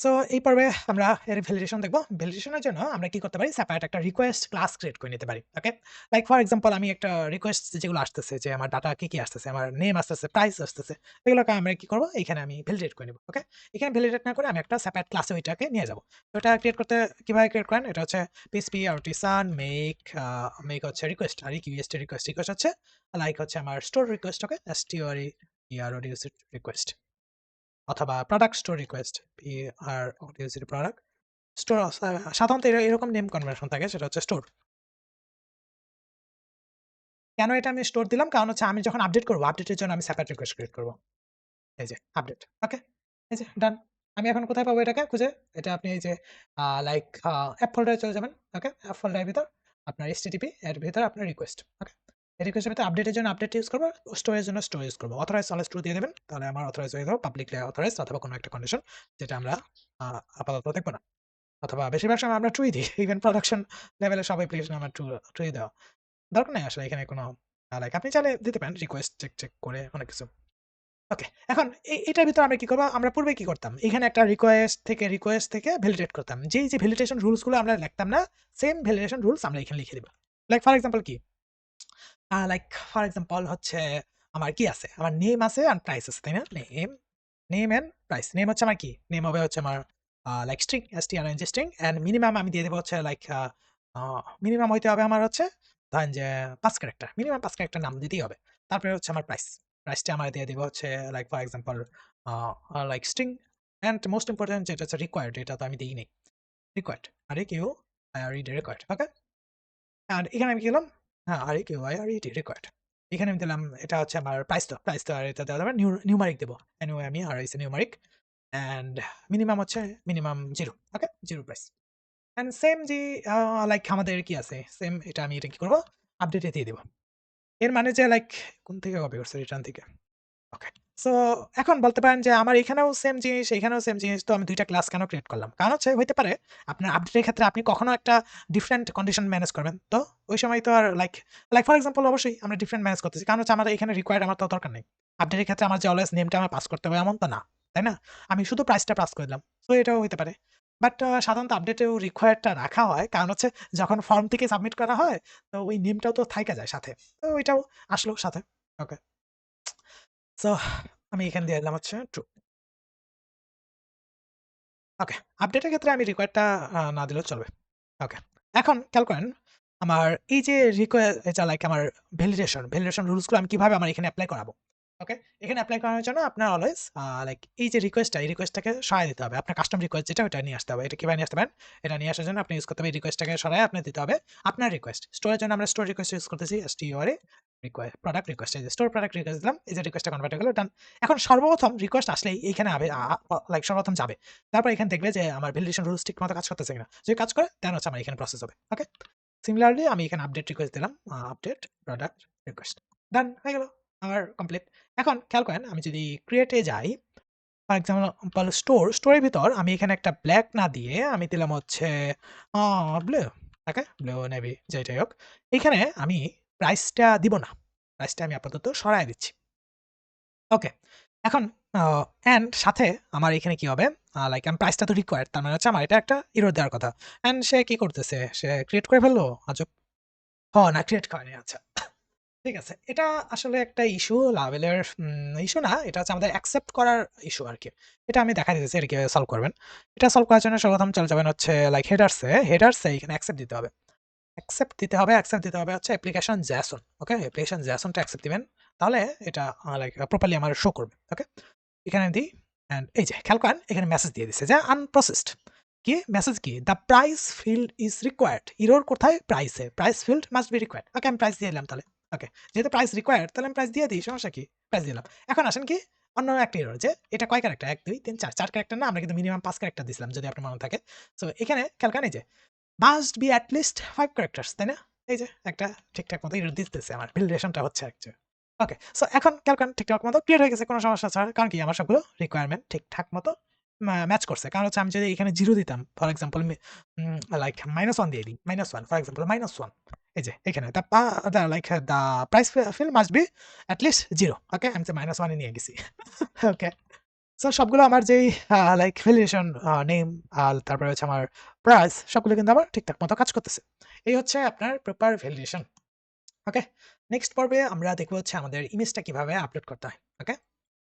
So এই পর্বে আমরা এর ভ্যালিডেশন দেখব। ভ্যালিডেশনের জন্য আমরা কি করতে পারি? সেপারেট একটা রিকোয়েস্ট ক্লাস ক্রিয়েট করে নিতে পারি। ওকে? লাইক ফর এক্সাম্পল আমি একটা রিকোয়েস্ট যেগুলো আসতেছে যে আমার ডাটা কি আসতেছে, আমার নেম আসতেছে, প্রাইস আসতেছে। এগুলোকে আমরা কি করব? এখানে আমি ভ্যালিডেট করে নিব। ওকে? এখানে ভ্যালিডেট না করে আমি একটা সেপারেট ক্লাসে ওইটাকে নিয়ে যাব। তো এটা ক্রিয়েট করতে কিভাবে ক্রিয়েট করেন? এটা হচ্ছে পিএইচপি artisan মেক হচ্ছে রিকোয়েস্ট আর রিকোয়েস্ট রিকোয়েস্ট হচ্ছে লাইক হচ্ছে আমার store request okay? STORE request অথবা product store request PRODUCT product store সাধারণত এরকম নেম কনভেনশন থাকে সেটা হচ্ছে স্টোর। কেন এটা আমি স্টোর দিলাম? কারণ হচ্ছে আমি যখন আপডেট করব, আপডেটের জন্য আমি সেপারেট রিকোয়েস্ট ক্রিয়েট করব। এই যে আপডেট। ওকে? এই যে ডান। আমি এখন কোথায় পাবো এটাকে খুঁজে? এটা আপনি এই যে লাইক অ্যাপ ফোল্ডারে চলে যাবেন। ওকে? অ্যাপ ফোল্ডারের ভিতর আপনার HTTP এর ভিতরে আপনার রিকোয়েস্ট। ওকে? এই রিকোয়েস্টের ভিতরে আপডেটের জন্য আপডেট ইউজ করব, স্টোরের জন্য স্টোর ইউজ করব। অথরাইজ অলওয়েজ ট্রু দিয়ে দিবেন। তাহলে আমার অথরাইজ হয়ে যাবে পাবলিকলি অথরাইজড অথবা কোনো একটা কন্ডিশন যেটা আমরা আপাতত দেখব না। অথবা বেশিরভাগ সময় আমরা ট্রুই দিই। ইভেন প্রোডাকশন লেভেলে সব অ্যাপ্লিকেশন আমার ট্রুই দেওয়া। দরকার নাই আসলে এখানে কোনো লাইক আপনি চাইলে দিতে পারেন রিকোয়েস্ট চেক করে অনেক কিছু। ওকে। এখন এটার ভিতরে আমরা কি করব? আমরা পূর্বে কি করতাম? এখানে একটা রিকোয়েস্ট থেকে ভ্যালিডেট করতাম। যে ভ্যালিডেশন রুলস গুলো আমরা লিখতাম না, সেম ভ্যালিডেশন রুলস আমরা এখানে লিখে দিব। লাইক ফর এক্সাম্পল কি? লাইক ফর এক্সাম্পল হচ্ছে আমার কি আছে? আমার নেম আছে আর প্রাইস আছে, তাই না? Name and price. নেম হচ্ছে আমার কি? নেম হবে হচ্ছে আমার like string, strng string and minimum আমি দিয়ে দেব হচ্ছে লাইক মিনিমাম হইতে হবে আমার হচ্ছে ধরেন যে ৫ ক্যারেক্টার। মিনিমাম ৫ ক্যারেক্টার নাম দিতেই হবে। তারপরে হচ্ছে আমার প্রাইস। প্রাইসটা আমার দিয়ে দিব হচ্ছে like for example uh like string and most important যেটা হচ্ছে রিকোয়ার্ড এটা তো আমি দেই নাই। রিকোয়ার্ড। REQUIRED required. ওকে? আর এখানে আমি কি দিলাম? হ্যাঁ, REQUIRED রিকোয়ার্ড। এখানে আমি দিলাম এটা হচ্ছে আমার প্রাইস তো আর এটা দেওয়া যাবে নিউমারিক দেব। এনিওয়ে আমি RIC নিউমারিক অ্যান্ড মিনিমাম হচ্ছে minimum 0 okay? 0 price. And same যে লাইক আমাদের কি আছে? সেম এটা কি করব? আপডেটে দিয়ে দিব। এর মানে যে লাইক কোন থেকে কপি করছে? রিটার্ন থেকে। ওকে। সো এখন বলতে পারেন যে আমার এখানেও সেম জিনিস, এখানেও সেম জিনিস। তো আমি ২ টা ক্লাস কেন ক্রিয়েট করলাম? কারণ হচ্ছে হইতে পারে আপনার আপডেটের ক্ষেত্রে আপনি কখনো একটা ডিফারেন্ট কন্ডিশন ম্যানেজ করবেন। তো ওই সময় তো আর লাইক ফর এক্সাম্পল অবশ্যই আমরা ডিফারেন্ট ম্যানেজ করতেছি। কারণ হচ্ছে আমার এখানে রিকোয়ার্ড আমার তো দরকার নেই। আপডেটের ক্ষেত্রে আমার যে অলওয়েজ নেমটা আমার পাস করতে হবে এমন তো না। তাই না? আমি শুধু প্রাইসটা পাস করে দিলাম। সো এটাও হইতে পারে। বাট সাধারণত আপডেটেও রিকোয়ার্ডটা রাখা হয়। কারণ হচ্ছে যখন ফর্ম থেকে সাবমিট করা হয় তো ওই নেমটাও তো থাইকা যায় সাথে। তো ওইটাও আসলো সাথে। ওকে। সো আমি এখানে দিয়ে দিলাম হচ্ছে ট্রু। ওকে। আপডেটের ক্ষেত্রে আমি রিকোয়ার্ডটা না দিলেও চলবে। ওকে। এখন খেয়াল করেন, আমার এই যে এটা লাইক আমার ভ্যালিডেশন রুলস গুলো আমি কিভাবে আমার এখানে এপ্লাই করাবো? ওকে? এখানে এপ্লাই করানোর জন্য আপনার অলওয়েজ লাইক এই যে এই রিকোয়েস্টটাকে সরায় দিতে হবে। আপনার কাস্টম রিকোয়েস্ট যেটা ওটা নিয়ে আসতে হবে। এটা কিভাবে নিয়ে আসতে পারেন? এটা নিয়ে আসার জন্য আপনি ইউজ করতে হবে এই রিকোয়েস্টটাকে সরায় আপনার দিতে হবে আপনার রিকোয়েস্ট। স্টোরের জন্য আমরা স্টোর রিকোয়েস্ট ইউজ করতেছি STORE প্রোডাক্ট রিকোয়েস্ট। এই যে স্টোর প্রোডাক্ট রিকোয়েস্ট দিলাম। এই যে রিকোয়েস্টটা কনভার্ট হয়ে গেল ডান। এখন সর্বপ্রথম রিকোয়েস্ট আসলেই এইখানে আবে আ আ লাইক সর্বপ্রথম যাবে। তারপর এখানে দেখবে যে আমার ভ্যালিডেশন রুলস ঠিকমতো কাজ করতেছে কিনা। যদি কাজ করে দেন হচ্ছে আমার এখানে প্রসেস হবে। ওকে? সিমিলারলি আমি এখানে আপডেট রিকোয়েস্ট দিলাম। Update product request. ডান হয়ে গেল। আমার কমপ্লিট। এখন খেয়াল করেন আমি যদি ক্রিয়েট এ যাই, ফর এক্সাম্পল স্টোরের ভিতর আমি এখানে একটা ব্লাক না দিয়ে আমি দিলাম হচ্ছে আ ব্লু। ওকে? ব্লু নেভি যেটাই হোক। এখানে আমি প্রাইসটা দিব না। প্রাইসটা আমি আপাতত সরায় দিচ্ছি। ওকে। এখন আ অ্যান্ড সাথে আমার এখানে কি হবে? লাইক আমি প্রাইসটা তো রিকোয়ার্ড। তার মানে হচ্ছে আমার এটা একটা এরর দেওয়ার কথা। অ্যান্ড সে কি করতেছে? সে ক্রিয়েট করে ফেললো? আজব! না ক্রিয়েট করেনি। আচ্ছা। ঠিক আছে। এটা আসলে একটা লাভেলের ইস্যু না। এটা হচ্ছে আমাদের অ্যাকসেপ্ট করার ইস্যু আরকি। এটা আমি দেখাই দিতেছি এটা কিভাবে সলভ করবেন। এটা সলভ করার জন্য সর্বপ্রথম চলে যাবেন হচ্ছে লাইক হেডার্স এ এখানে অ্যাকসেপ্ট দিতে হবে হচ্ছে অ্যাপ্লিকেশন JSON ওকে? অ্যাপ্লিকেশন JSON টা অ্যাকসেপ্ট দিবেন। তাহলে এটা লাইক প্রপারলি আমার শো করবে। ওকে? এখানে দিই অ্যান্ড এই যে খেয়াল করেন এখানে মেসেজ দিয়ে দিছে যে আনপ্রসেসড। কি মেসেজ কি? The price field is required. Error কোথায়? প্রাইসে। Price field must be required. Okay আমি প্রাইস দিয়ে দিলাম তাহলে। ওকে। যেহেতু প্রাইস রিকোয়ার্ড তাহলে আমি প্রাইস দিয়ে দিই। সমস্যা কি? প্রাইস দিলাম। এখন আসেন কি অন্য একটা এরর যে এটা কয় ক্যারেক্টার? ১, ২, ৩, ৪ ৪ ক্যারেক্টার না আমরা কিন্তু মিনিমাম ৫ ক্যারেক্টার দিছিলাম যদি আপনার মনে থাকে। সো এখানে খেয়াল করেন এই যে must be at list 5 characters তাই না? এই যে একটা ঠিকঠাক মতো এরর দিতেছে আমার। ভ্যালিডেশনটা হচ্ছে অ্যাকচুয়ালি। ওকে। সো এখন খেয়াল করেন ঠিকঠাক মতো ক্লিয়ার হয়ে গেছে কোনো সমস্যা ছাড়া। কারণ কি আমার সবগুলো রিকোয়ারমেন্ট ঠিকঠাক মতো ম্যাচ করছে। কারণ হচ্ছে আমি যদি এখানে 0 দিতাম ফর এক্সাম্পল লাইক -1 দিয়ে দিই। -1 ফর এক্সাম্পল -1 এই যে এখানে the like the price field must be at least 0 okay? আমি যে -1 এ নিয়ে গেছি। ওকে। সো সবগুলো আমার যেই লাইক ভ্যালিডেশন নেম তারপরে হচ্ছে আমার প্রাইস সবগুলো কিন্তু আমার ঠিকঠাক মতো কাজ করতেছে। এই হচ্ছে আপনার প্রপার ভ্যালিডেশন। ওকে? নেক্সট পর্বে আমরা দেখব হচ্ছে আমাদের ইমেজটা কিভাবে আপলোড করতে হয়। ওকে?